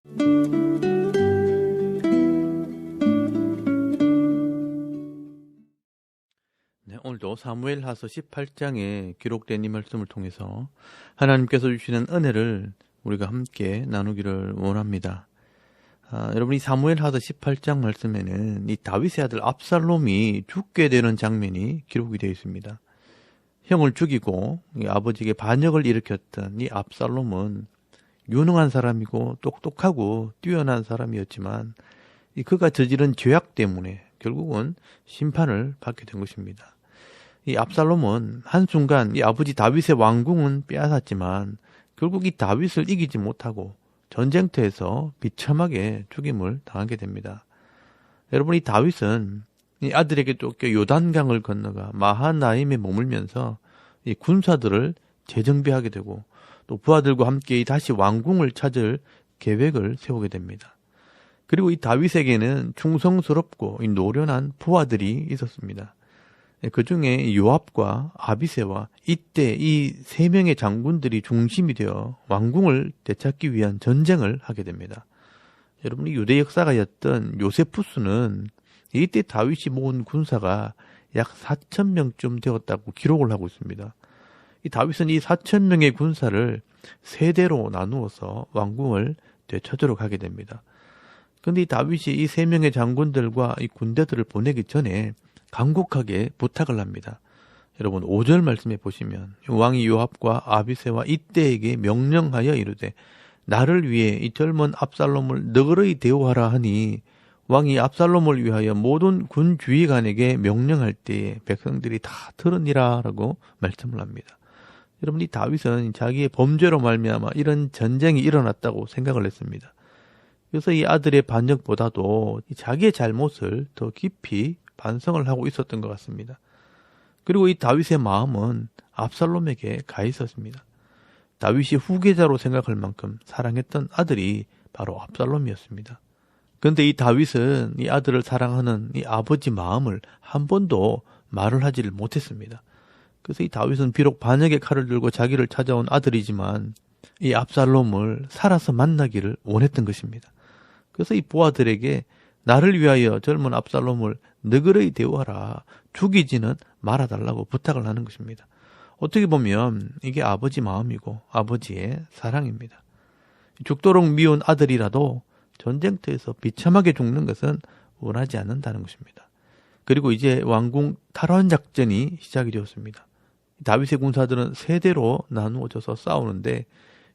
네, 오늘도 사무엘하서 18장에 기록된 이 말씀을 통해서 하나님께서 주시는 은혜를 우리가 함께 나누기를 원합니다. 여러분, 이 사무엘하서 18장 말씀에는 이 다윗의 아들 압살롬이 죽게 되는 장면이 기록이 되어 있습니다. 형을 죽이고 이 아버지에게 반역을 일으켰던 이 압살롬은 유능한 사람이고 똑똑하고 뛰어난 사람이었지만 그가 저지른 죄악 때문에 결국은 심판을 받게 된 것입니다. 이 압살롬은 한순간 이 아버지 다윗의 왕궁은 빼앗았지만 결국 이 다윗을 이기지 못하고 전쟁터에서 비참하게 죽임을 당하게 됩니다. 여러분, 이 다윗은 이 아들에게 쫓겨 요단강을 건너가 마하나임에 머물면서 이 군사들을 재정비하게 되고 또 부하들과 함께 다시 왕궁을 찾을 계획을 세우게 됩니다. 그리고 이 다윗에게는 충성스럽고 노련한 부하들이 있었습니다. 그 중에 요압과 아비새와 이때 이 세 명의 장군들이 중심이 되어 왕궁을 되찾기 위한 전쟁을 하게 됩니다. 여러분, 이 유대 역사가였던 요세푸스는 이때 다윗이 모은 군사가 약 4,000명쯤 되었다고 기록을 하고 있습니다. 이 다윗은 이 4,000명의 군사를 세 대로 나누어서 왕궁을 되찾으러 가게 됩니다. 그런데 이 다윗이 이 세 명의 장군들과 이 군대들을 보내기 전에 간곡하게 부탁을 합니다. 여러분, 5절 말씀에 보시면 왕이 요압과 아비새와 이때에게 명령하여 이르되 나를 위해 이 젊은 압살롬을 너그러이 대우하라 하니 왕이 압살롬을 위하여 모든 군 주의관에게 명령할 때에 백성들이 다 들으니라 라고 말씀을 합니다. 여러분, 이 다윗은 자기의 범죄로 말미암아 이런 전쟁이 일어났다고 생각을 했습니다. 그래서 이 아들의 반역보다도 자기의 잘못을 더 깊이 반성을 하고 있었던 것 같습니다. 그리고 이 다윗의 마음은 압살롬에게 가 있었습니다. 다윗이 후계자로 생각할 만큼 사랑했던 아들이 바로 압살롬이었습니다. 그런데 이 다윗은 이 아들을 사랑하는 이 아버지 마음을 한 번도 말을 하지를 못했습니다. 그래서 이 다윗은 비록 반역의 칼을 들고 자기를 찾아온 아들이지만 이 압살롬을 살아서 만나기를 원했던 것입니다. 그래서 이 부하들에게 나를 위하여 젊은 압살롬을 너그러이 대우하라, 죽이지는 말아달라고 부탁을 하는 것입니다. 어떻게 보면 이게 아버지 마음이고 아버지의 사랑입니다. 죽도록 미운 아들이라도 전쟁터에서 비참하게 죽는 것은 원하지 않는다는 것입니다. 그리고 이제 왕궁 탈환 작전이 시작이 되었습니다. 다윗의 군사들은 세 대로 나누어져서 싸우는데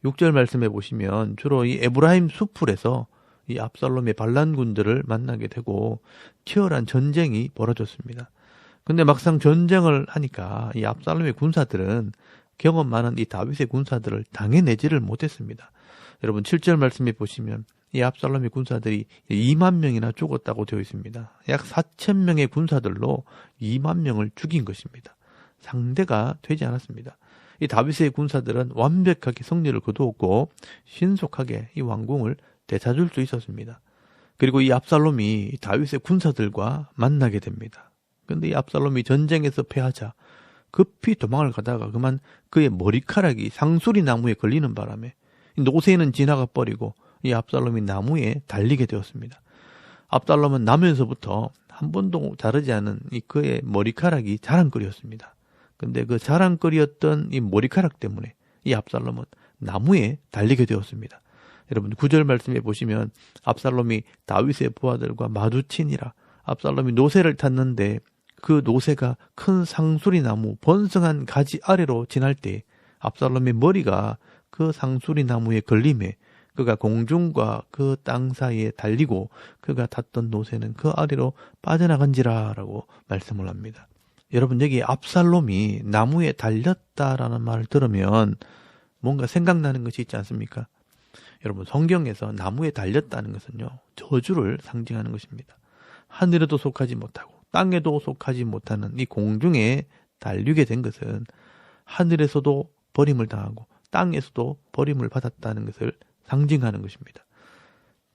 6절 말씀해 보시면 주로 이 에브라임 수풀에서 이 압살롬의 반란군들을 만나게 되고 치열한 전쟁이 벌어졌습니다. 근데 막상 전쟁을 하니까 이 압살롬의 군사들은 경험 많은 이 다윗의 군사들을 당해내지를 못했습니다. 여러분, 7절 말씀해 보시면 이 압살롬의 군사들이 2만 명이나 죽었다고 되어 있습니다. 약 4,000명의 군사들로 2만 명을 죽인 것입니다. 상대가 되지 않았습니다. 이 다윗의 군사들은 완벽하게 승리를 거두었고 신속하게 이 왕궁을 되찾을 수 있었습니다. 그리고 이 압살롬이 다윗의 군사들과 만나게 됩니다. 그런데 이 압살롬이 전쟁에서 패하자 급히 도망을 가다가 그만 그의 머리카락이 상수리 나무에 걸리는 바람에 노새는 지나가 버리고 이 압살롬이 나무에 달리게 되었습니다. 압살롬은 나면서부터 한 번도 자르지 않은 이 그의 머리카락이 자랑거리였습니다. 근데 그 자랑거리였던 이 머리카락 때문에 이 압살롬은 나무에 달리게 되었습니다. 여러분, 9절 말씀해 보시면 압살롬이 다윗의 부하들과 마주치니라. 압살롬이 노새를 탔는데 그 노새가 큰 상수리 나무 번성한 가지 아래로 지날 때 압살롬의 머리가 그 상수리 나무에 걸림에 그가 공중과 그 땅 사이에 달리고 그가 탔던 노새는 그 아래로 빠져나간지라 라고 말씀을 합니다. 여러분, 여기 압살롬이 나무에 달렸다라는 말을 들으면 뭔가 생각나는 것이 있지 않습니까? 여러분, 성경에서 나무에 달렸다는 것은요, 저주를 상징하는 것입니다. 하늘에도 속하지 못하고 땅에도 속하지 못하는 이 공중에 달리게 된 것은 하늘에서도 버림을 당하고 땅에서도 버림을 받았다는 것을 상징하는 것입니다.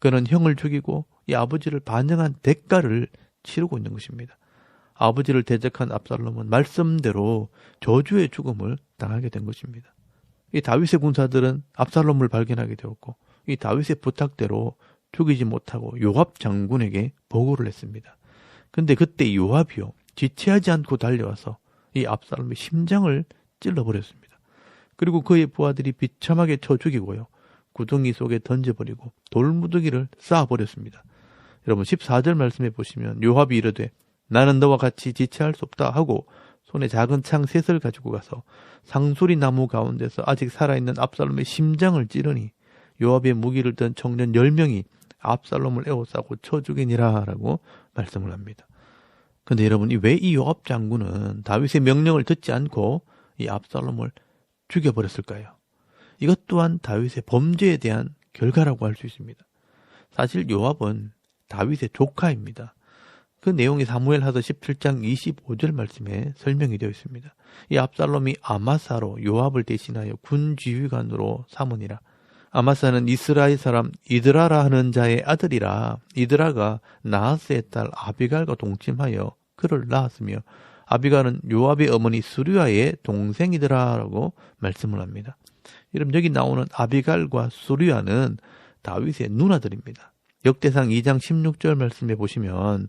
그는 형을 죽이고 이 아버지를 반영한 대가를 치르고 있는 것입니다. 아버지를 대적한 압살롬은 말씀대로 저주의 죽음을 당하게 된 것입니다. 이 다윗의 군사들은 압살롬을 발견하게 되었고 이 다윗의 부탁대로 죽이지 못하고 요압 장군에게 보고를 했습니다. 근데 그때 요압이요, 지체하지 않고 달려와서 이 압살롬의 심장을 찔러버렸습니다. 그리고 그의 부하들이 비참하게 쳐 죽이고요, 구덩이 속에 던져버리고 돌무더기를 쌓아버렸습니다. 여러분 14절 말씀해 보시면 요압이 이르되 나는 너와 같이 지체할 수 없다 하고 손에 작은 창 셋을 가지고 가서 상수리 나무 가운데서 아직 살아있는 압살롬의 심장을 찌르니 요압의 무기를 든 청년 10명이 압살롬을 에워싸고 쳐 죽이니라 라고 말씀을 합니다. 근데 여러분, 왜 이 요압 장군은 다윗의 명령을 듣지 않고 이 압살롬을 죽여버렸을까요? 이것 또한 다윗의 범죄에 대한 결과라고 할 수 있습니다. 사실 요압은 다윗의 조카입니다. 그 내용이 사무엘하서 17장 25절 말씀에 설명이 되어 있습니다. 이 압살롬이 아마사로 요압을 대신하여 군지휘관으로 삼으니라. 아마사는 이스라엘 사람 이드라라 하는 자의 아들이라. 이드라가 나하스의 딸 아비갈과 동침하여 그를 낳았으며 아비갈은 요압의 어머니 수류아의 동생이더라라고 말씀을 합니다. 여러분, 여기 나오는 아비갈과 수류아는 다윗의 누나들입니다. 역대상 2장 16절 말씀해 보시면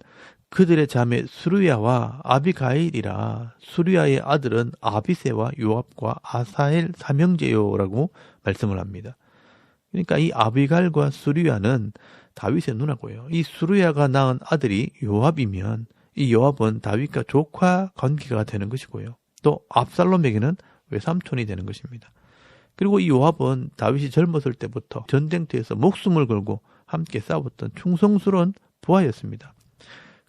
그들의 자매 수르야와 아비가일이라. 수르야의 아들은 아비세와 요압과 아사엘 삼형제요라고 말씀을 합니다. 그러니까 이 아비갈과 수르야는 다윗의 누나고요. 이 수르야가 낳은 아들이 요압이면 이 요압은 다윗과 조카 관계가 되는 것이고요. 또 압살롬에게는 외삼촌이 되는 것입니다. 그리고 이 요압은 다윗이 젊었을 때부터 전쟁터에서 목숨을 걸고 함께 싸웠던 충성스러운 부하였습니다.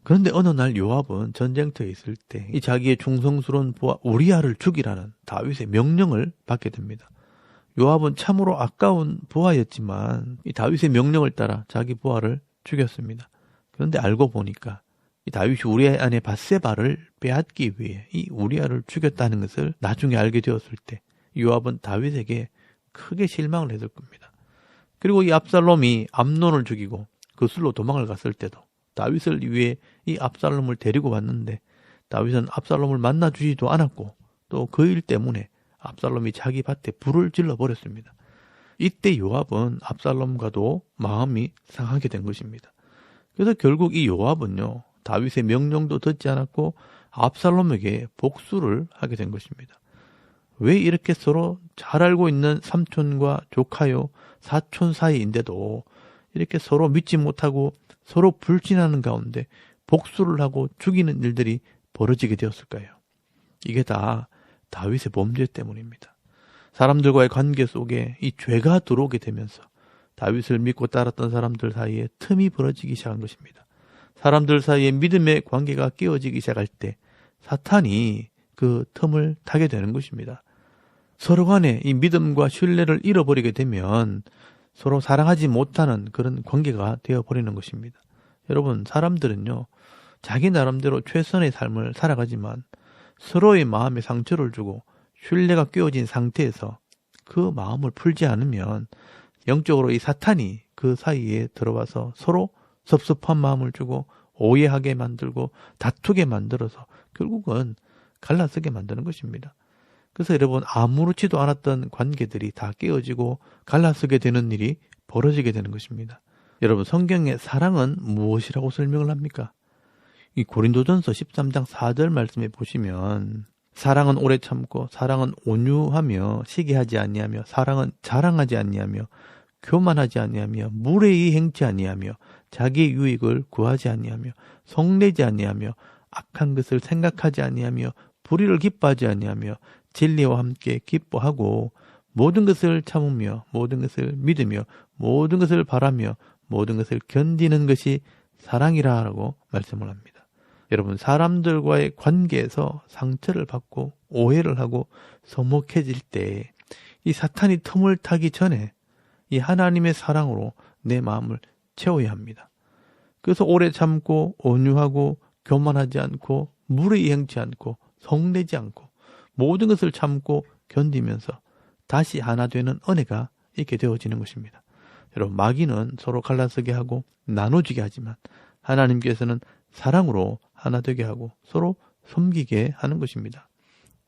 그런데 어느 날 요압은 전쟁터에 있을 때 이 자기의 충성스러운 부하 우리아를 죽이라는 다윗의 명령을 받게 됩니다. 요압은 참으로 아까운 부하였지만 이 다윗의 명령을 따라 자기 부하를 죽였습니다. 그런데 알고 보니까 이 다윗이 우리아 아내 밧세바를 빼앗기 위해 이 우리아를 죽였다는 것을 나중에 알게 되었을 때 요압은 다윗에게 크게 실망을 했을 겁니다. 그리고 이 압살롬이 암논을 죽이고 그술로 도망을 갔을 때도 다윗을 위해 이 압살롬을 데리고 왔는데 다윗은 압살롬을 만나주지도 않았고 또 그 일 때문에 압살롬이 자기 밭에 불을 질러버렸습니다. 이때 요압은 압살롬과도 마음이 상하게 된 것입니다. 그래서 결국 이 요압은요, 다윗의 명령도 듣지 않았고 압살롬에게 복수를 하게 된 것입니다. 왜 이렇게 서로 잘 알고 있는 삼촌과 조카요, 사촌 사이인데도 이렇게 서로 믿지 못하고 서로 불신하는 가운데 복수를 하고 죽이는 일들이 벌어지게 되었을까요? 이게 다 다윗의 범죄 때문입니다. 사람들과의 관계 속에 이 죄가 들어오게 되면서 다윗을 믿고 따랐던 사람들 사이에 틈이 벌어지기 시작한 것입니다. 사람들 사이에 믿음의 관계가 깨어지기 시작할 때 사탄이 그 틈을 타게 되는 것입니다. 서로 간에 이 믿음과 신뢰를 잃어버리게 되면 서로 사랑하지 못하는 그런 관계가 되어버리는 것입니다. 여러분, 사람들은요, 자기 나름대로 최선의 삶을 살아가지만 서로의 마음에 상처를 주고 신뢰가 깨어진 상태에서 그 마음을 풀지 않으면 영적으로 이 사탄이 그 사이에 들어와서 서로 섭섭한 마음을 주고 오해하게 만들고 다투게 만들어서 결국은 갈라서게 만드는 것입니다. 그래서 여러분, 아무렇지도 않았던 관계들이 다 깨어지고 갈라서게 되는 일이 벌어지게 되는 것입니다. 여러분, 성경의 사랑은 무엇이라고 설명을 합니까? 이 고린도전서 13장 4절 말씀에 보시면 사랑은 오래 참고 사랑은 온유하며 시기하지 아니하며 사랑은 자랑하지 아니하며 교만하지 아니하며 무례히 행치 아니하며 자기의 유익을 구하지 아니하며 성내지 아니하며 악한 것을 생각하지 아니하며 불의를 기뻐하지 아니하며 진리와 함께 기뻐하고 모든 것을 참으며 모든 것을 믿으며 모든 것을 바라며 모든 것을 견디는 것이 사랑이라고 말씀을 합니다. 여러분, 사람들과의 관계에서 상처를 받고 오해를 하고 서먹해질 때 이 사탄이 틈을 타기 전에 이 하나님의 사랑으로 내 마음을 채워야 합니다. 그래서 오래 참고 온유하고 교만하지 않고 무례히 행치 않고 성내지 않고 모든 것을 참고 견디면서 다시 하나 되는 은혜가 있게 되어지는 것입니다. 여러분, 마귀는 서로 갈라서게 하고 나눠지게 하지만 하나님께서는 사랑으로 하나 되게 하고 서로 섬기게 하는 것입니다.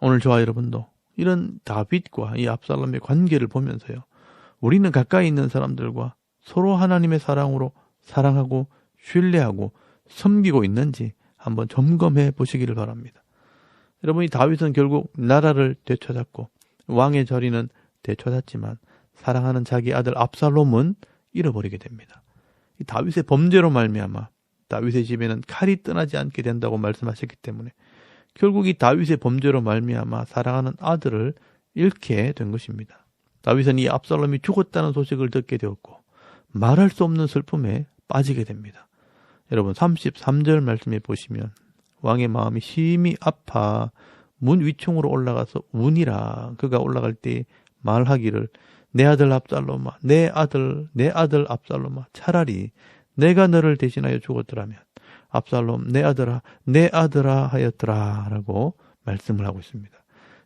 오늘 저와 여러분도 이런 다윗과 이 압살롬의 관계를 보면서요, 우리는 가까이 있는 사람들과 서로 하나님의 사랑으로 사랑하고 신뢰하고 섬기고 있는지 한번 점검해 보시기를 바랍니다. 여러분, 이 다윗은 결국 나라를 되찾았고 왕의 자리는 되찾았지만 사랑하는 자기 아들 압살롬은 잃어버리게 됩니다. 이 다윗의 범죄로 말미암아 다윗의 집에는 칼이 떠나지 않게 된다고 말씀하셨기 때문에 결국 이 다윗의 범죄로 말미암아 사랑하는 아들을 잃게 된 것입니다. 다윗은 이 압살롬이 죽었다는 소식을 듣게 되었고 말할 수 없는 슬픔에 빠지게 됩니다. 여러분, 33절 말씀에 보시면 왕의 마음이 심히 아파 문 위층으로 올라가서 우니라. 그가 올라갈 때 말하기를 내 아들 압살롬아, 내 아들 압살롬아, 차라리 내가 너를 대신하여 죽었더라면 압살롬 내 아들아 하였더라 라고 말씀을 하고 있습니다.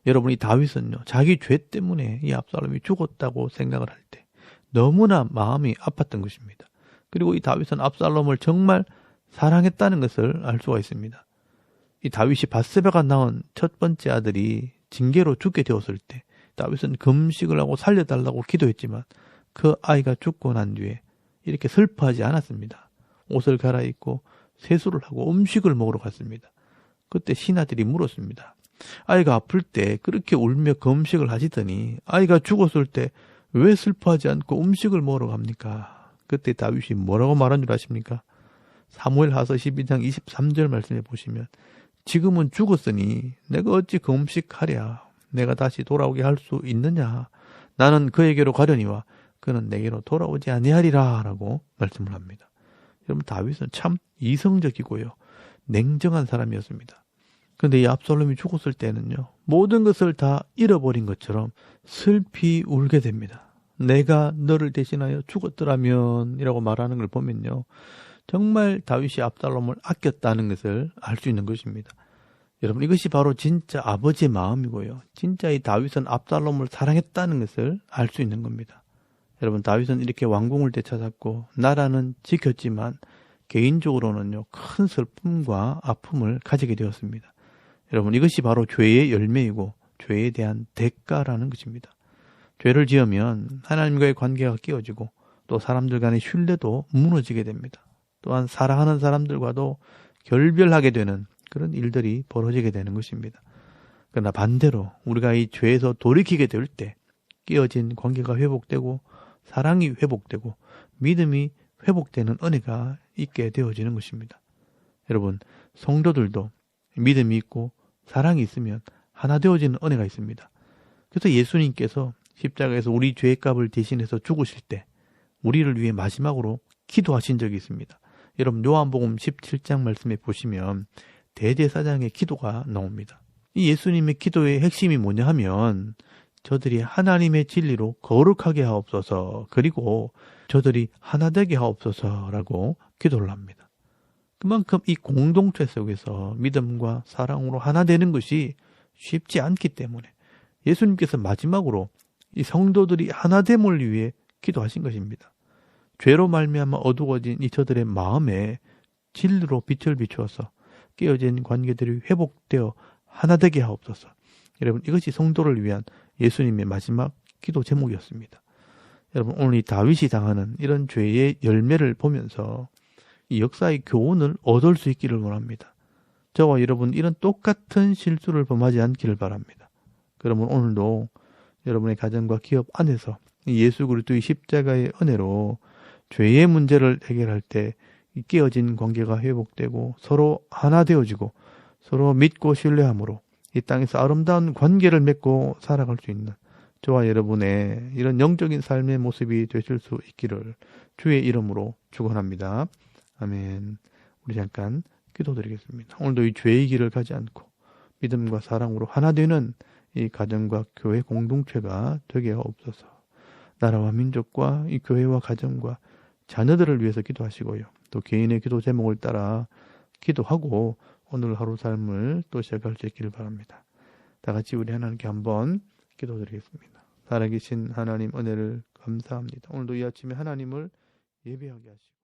여러분, 이 다윗은요, 자기 죄 때문에 이 압살롬이 죽었다고 생각을 할 때 너무나 마음이 아팠던 것입니다. 그리고 이 다윗은 압살롬을 정말 사랑했다는 것을 알 수가 있습니다. 이 다윗이 밧세바가 낳은 첫 번째 아들이 징계로 죽게 되었을 때 다윗은 금식을 하고 살려달라고 기도했지만 그 아이가 죽고 난 뒤에 이렇게 슬퍼하지 않았습니다. 옷을 갈아입고 세수를 하고 음식을 먹으러 갔습니다. 그때 신하들이 물었습니다. 아이가 아플 때 그렇게 울며 금식을 하시더니 아이가 죽었을 때 왜 슬퍼하지 않고 음식을 먹으러 갑니까? 그때 다윗이 뭐라고 말한 줄 아십니까? 사무엘하서 12장 23절 말씀에 보시면 지금은 죽었으니 내가 어찌 금식하랴? 내가 다시 돌아오게 할 수 있느냐? 나는 그에게로 가려니와 그는 내게로 돌아오지 아니하리라 라고 말씀을 합니다. 여러분, 다윗은 참 이성적이고요, 냉정한 사람이었습니다. 그런데 이 압살롬이 죽었을 때는요, 모든 것을 다 잃어버린 것처럼 슬피 울게 됩니다. 내가 너를 대신하여 죽었더라면 이라고 말하는 걸 보면요, 정말 다윗이 압살롬을 아꼈다는 것을 알 수 있는 것입니다. 여러분, 이것이 바로 진짜 아버지의 마음이고요, 진짜 이 다윗은 압살롬을 사랑했다는 것을 알 수 있는 겁니다. 여러분, 다윗은 이렇게 왕궁을 되찾았고 나라는 지켰지만 개인적으로는요, 큰 슬픔과 아픔을 가지게 되었습니다. 여러분, 이것이 바로 죄의 열매이고 죄에 대한 대가라는 것입니다. 죄를 지으면 하나님과의 관계가 깨어지고 또 사람들 간의 신뢰도 무너지게 됩니다. 또한 사랑하는 사람들과도 결별하게 되는 그런 일들이 벌어지게 되는 것입니다. 그러나 반대로 우리가 이 죄에서 돌이키게 될 때 깨어진 관계가 회복되고 사랑이 회복되고 믿음이 회복되는 은혜가 있게 되어지는 것입니다. 여러분, 성도들도 믿음이 있고 사랑이 있으면 하나 되어지는 은혜가 있습니다. 그래서 예수님께서 십자가에서 우리 죄의 값을 대신해서 죽으실 때 우리를 위해 마지막으로 기도하신 적이 있습니다. 여러분, 요한복음 17장 말씀에 보시면 대제사장의 기도가 나옵니다. 이 예수님의 기도의 핵심이 뭐냐 하면 저들이 하나님의 진리로 거룩하게 하옵소서, 그리고 저들이 하나 되게 하옵소서라고 기도를 합니다. 그만큼 이 공동체 속에서 믿음과 사랑으로 하나 되는 것이 쉽지 않기 때문에 예수님께서 마지막으로 이 성도들이 하나됨을 위해 기도하신 것입니다. 죄로 말미암아 어두워진 이 저들의 마음에 진리로 빛을 비추어서 깨어진 관계들이 회복되어 하나 되게 하옵소서. 여러분, 이것이 성도를 위한 예수님의 마지막 기도 제목이었습니다. 여러분, 오늘 이 다윗이 당하는 이런 죄의 열매를 보면서 이 역사의 교훈을 얻을 수 있기를 원합니다. 저와 여러분, 이런 똑같은 실수를 범하지 않기를 바랍니다. 그러면 오늘도 여러분의 가정과 기업 안에서 예수 그리스도의 십자가의 은혜로 죄의 문제를 해결할 때 깨어진 관계가 회복되고 서로 하나 되어지고 서로 믿고 신뢰함으로 이 땅에서 아름다운 관계를 맺고 살아갈 수 있는 저와 여러분의 이런 영적인 삶의 모습이 되실 수 있기를 주의 이름으로 축원합니다. 아멘. 우리 잠깐 기도드리겠습니다. 오늘도 이 죄의 길을 가지 않고 믿음과 사랑으로 하나 되는 이 가정과 교회 공동체가 되게 하옵소서. 나라와 민족과 이 교회와 가정과 자녀들을 위해서 기도하시고요, 또 개인의 기도 제목을 따라 기도하고 오늘 하루 삶을 또 시작할 수 있기를 바랍니다. 다 같이 우리 하나님께 한번 기도드리겠습니다. 살아계신 하나님, 은혜를 감사합니다. 오늘도 이 아침에 하나님을 예배하게 하시고